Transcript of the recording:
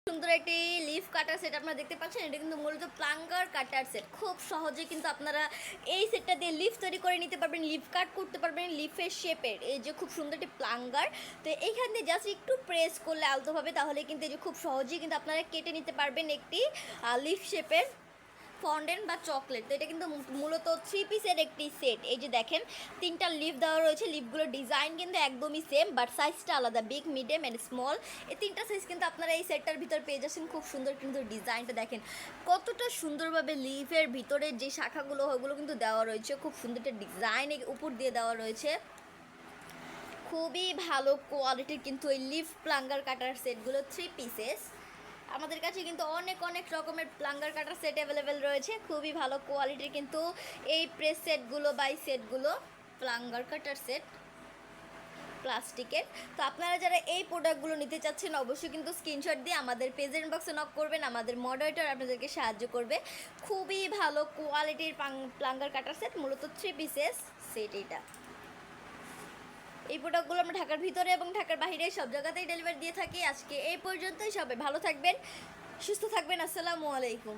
সুন্দর একটি লিফ কাটার সেট আপনারা দেখতে পাচ্ছেন। এটা কিন্তু মূলত প্লাঙ্গার কাটার সেট। খুব সহজে কিন্তু আপনারা এই সেটটা দিয়ে লিফ তৈরি করে নিতে পারবেন, লিফ কাট করতে পারবেন লিফের শেপের। এই যে খুব সুন্দর একটি প্লাঙ্গার, তো এইখান দিয়ে জাস্ট একটু প্রেস করলে আলতোভাবে, তাহলে কিন্তু এই যে খুব সহজেই কিন্তু আপনারা কেটে নিতে পারবেন একটি লিফ শেপের ফন্ডেন্ট বা চকলেট। তো এটা কিন্তু মূলত 3 পিসের একটি সেট। এই যে দেখেন 3টা লিফ দেওয়া রয়েছে, লিফগুলোর ডিজাইন কিন্তু একদমই সেম, বাট সাইজটা আলাদা, বিগ, মিডিয়াম অ্যান্ড স্মল। এই 3টা সাইজ কিন্তু আপনারা এই সেটটার ভিতর পেয়ে যাচ্ছেন। খুব সুন্দর কিন্তু ডিজাইনটা দেখেন কতটা সুন্দরভাবে লিফের ভিতরে যে শাখাগুলো ওগুলো কিন্তু দেওয়া রয়েছে, খুব সুন্দর একটা ডিজাইন উপর দিয়ে দেওয়া রয়েছে। খুবই ভালো কোয়ালিটির কিন্তু এই লিফ প্লাঙ্গার কাটার সেটগুলো 3 পিসেস। আমাদের কাছে কিন্তু অনেক অনেক রকমের প্লাঙ্গার কাটার সেট অ্যাভেলেবেল রয়েছে, খুবই ভালো কোয়ালিটির কিন্তু এই প্রেস সেটগুলো বা এই সেটগুলো প্লাঙ্গার কাটার সেট প্লাস্টিকের। তো আপনারা যারা এই প্রোডাক্টগুলো নিতে চাচ্ছেন অবশ্যই কিন্তু স্ক্রিনশট দিয়ে আমাদের পেজের ইনবক্সে নক করবেন, আমাদের মডারেটর আপনাদেরকে সাহায্য করবে। খুবই ভালো কোয়ালিটির প্লাঙ্গার কাটার সেট, মূলত 3 পিসেস সেট। এই প্রোডাক্টগুলো আমরা ঢাকার ভিতরে এবং ঢাকার বাইরে সব জায়গাতেই ডেলিভারি দিয়ে থাকি। আজকে এই পর্যন্তই, সবাই ভালো থাকবেন, সুস্থ থাকবেন। আসসালামু আলাইকুম।